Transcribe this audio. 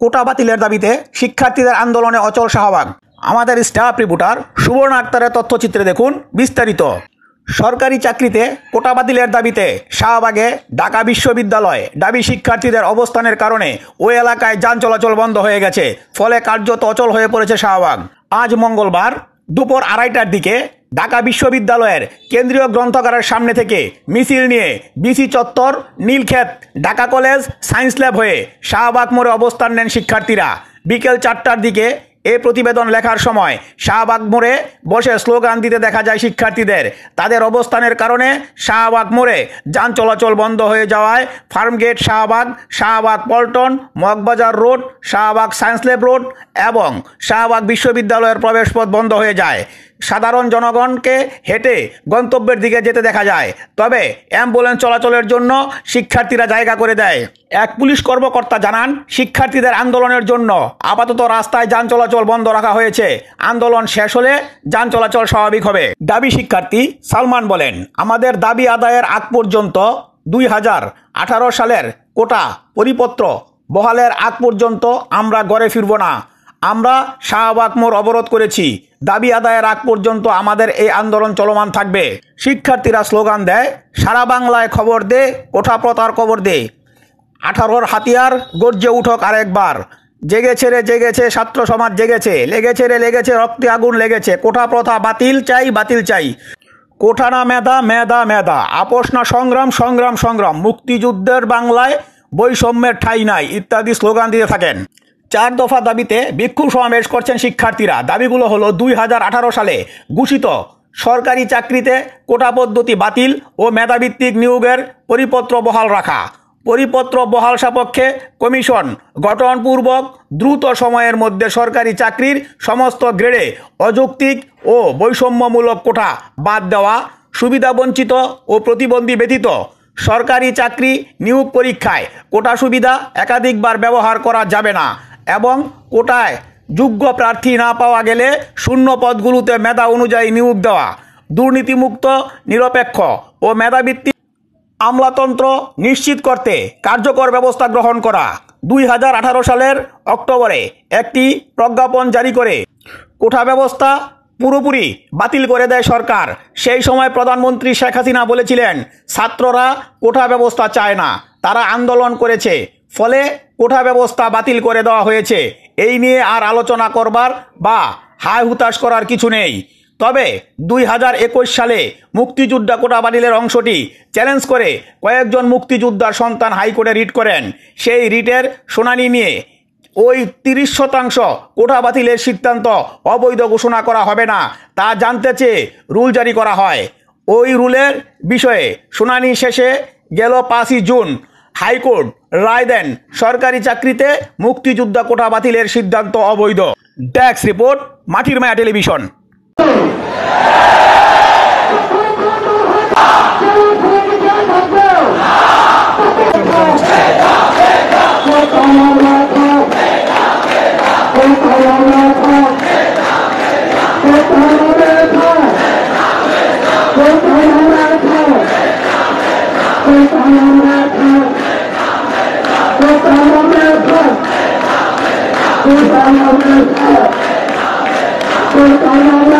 কোটা বাতিলের দাবিতে শিক্ষার্থীদের আন্দোলনে অচল শাহবাগ। আমাদের স্টাফ রিপোর্টার সুবর্ণ আক্তারের তথ্যচিত্রে দেখুন বিস্তারিত। সরকারি চাকরিতে কোটা বাতিলের দাবিতে শাহবাগে ঢাকা বিশ্ববিদ্যালয়ে দাবি শিক্ষার্থীদের অবস্থানের কারণে ওই এলাকায় যান চলাচল বন্ধ হয়ে গেছে, ফলে কার্যত অচল হয়ে পড়েছে শাহবাগ। আজ মঙ্গলবার দুপুর 2:30টার দিকে ঢাকা বিশ্ববিদ্যালয়ের কেন্দ্রীয় গ্রন্থাগারের সামনে থেকে মিছিল নিয়ে বিসি চত্বর, Nilkhet, Dhaka college, science lab হয়ে শাহবাগ মোড়ে অবস্থান নেন শিক্ষার্থীরা। বিকেল 4টার দিকে এই প্রতিবেদন লেখার সময় শাহবাগ মোড়ে বসে স্লোগান দিতে দেখা যায় শিক্ষার্থীদের। তাদের অবস্থানের কারণে শাহবাগ মোড়ে যান চলাচল বন্ধ হয়ে যাওয়ায় Farmgate Shahbag, Shahbag Paltan, Moghbazar road, Shahbag science lab road এবং শাহবাগ বিশ্ববিদ্যালয়ের প্রবেশপথ বন্ধ হয়ে যায়। সাধারণ জনগণকে হেঁটে গন্তব্যের দিকে যেতে দেখা যায়, তবে অ্যাম্বুলেন্স চলাচলের জন্য শিক্ষার্থীরা জায়গা করে দেয়। এক পুলিশ কর্মকর্তা জানান, শিক্ষার্থীদের আন্দোলনের জন্য আপাতত রাস্তায় যান চলাচল বন্ধ রাখা হয়েছে। আন্দোলন শেষ হলে যান চলাচল স্বাভাবিক হবে। দাবি শিক্ষার্থী সালমান বলেন, আমাদের দাবি আদায়ের আগ পর্যন্ত 2018 সালের কোটা পরিপত্র বহালের আগ পর্যন্ত আমরা ঘরে ফিরব না। আমরা শাহবাগ মোড় অবরোধ করেছি। দাবি আদায়ের আগ পর্যন্ত আমাদের এই আন্দোলন চলমান থাকবে। শিক্ষার্থীরা স্লোগান দেয়, সারা বাংলায় খবর দে, কোঠা প্রথার খবর দে, 18-র হাতিয়ার গর্জে উঠক আরেকবার। জেগেছে রে জেগেছে, ছাত্র সমাজ জেগেছে, লেগেছে রে লেগেছে, রক্তে আগুন লেগেছে, কোঠা প্রথা বাতিল চাই, বাতিল চাই। কোঠা না মেধা, মেধা মেধা, আপোষ না সংগ্রাম, সংগ্রাম সংগ্রাম, মুক্তিযুদ্ধের বাংলায় বৈষম্যের ঠাঁই নাই ইত্যাদি স্লোগান দিয়ে থাকেন। 4 দফা দাবিতে বিক্ষোভ সমাবেশ করছেন শিক্ষার্থীরা। দাবিগুলো হলো 2018 সালে ঘোষিত সরকারি চাকরিতে কোটা পদ্ধতি বাতিল ও মেধাভিত্তিক নিয়োগের পরিপত্র বহাল রাখা, পরিপত্র বহাল সাপেক্ষে কমিশন গঠনপূর্বক দ্রুত সময়ের মধ্যে সরকারি চাকরির সমস্ত গ্রেডে অযৌক্তিক ও বৈষম্যমূলক কোটা বাদ দেওয়া, সুবিধাবঞ্চিত ও প্রতিবন্ধী ব্যতীত সরকারি চাকরি নিয়োগ পরীক্ষায় কোটা সুবিধা একাধিকবার ব্যবহার করা যাবে না এবং কোটায় যোগ্য প্রার্থী না পাওয়া গেলে শূন্য পদগুলোতে মেধা অনুযায়ী নিয়োগ দেওয়া, দুর্নীতিমুক্ত, নিরপেক্ষ ও মেধাভিত্তিক আমলাতন্ত্র নিশ্চিত করতে কার্যকর ব্যবস্থা গ্রহণ করা। 2018 সালের অক্টোবরে একটি প্রজ্ঞাপন জারি করে কোটা ব্যবস্থা পুরোপুরি বাতিল করে দেয় সরকার। সেই সময় প্রধানমন্ত্রী শেখ হাসিনা বলেছিলেন, ছাত্ররা কোটা ব্যবস্থা চায় না, তারা আন্দোলন করেছে, ফলে কোটা ব্যবস্থা বাতিল করে দেওয়া হয়েছে। এই নিয়ে আর আলোচনা করবার বা হায় হুতাশ করার কিছু নেই। তবে 2021 সালে মুক্তিযোদ্ধা কোটা বাতিলের অংশটি চ্যালেঞ্জ করে কয়েকজন মুক্তিযোদ্ধার সন্তান হাইকোর্টে রিট করেন। সেই রিটের শুনানি নিয়ে ওই 30% কোটা বাতিলের সিদ্ধান্ত অবৈধ ঘোষণা করা হবে না তা জানতে চেয়ে রুল জারি করা হয়। ওই রুলের বিষয়ে শুনানি শেষে গেল 5ই জুন হাইকোর্ট রায় দেন, সরকারি চাকরিতে মুক্তিযোদ্ধা কোটা বাতিলের সিদ্ধান্ত অবৈধ। ডেস্ক রিপোর্ট, মাটির মায়া টেলিভিশন। We're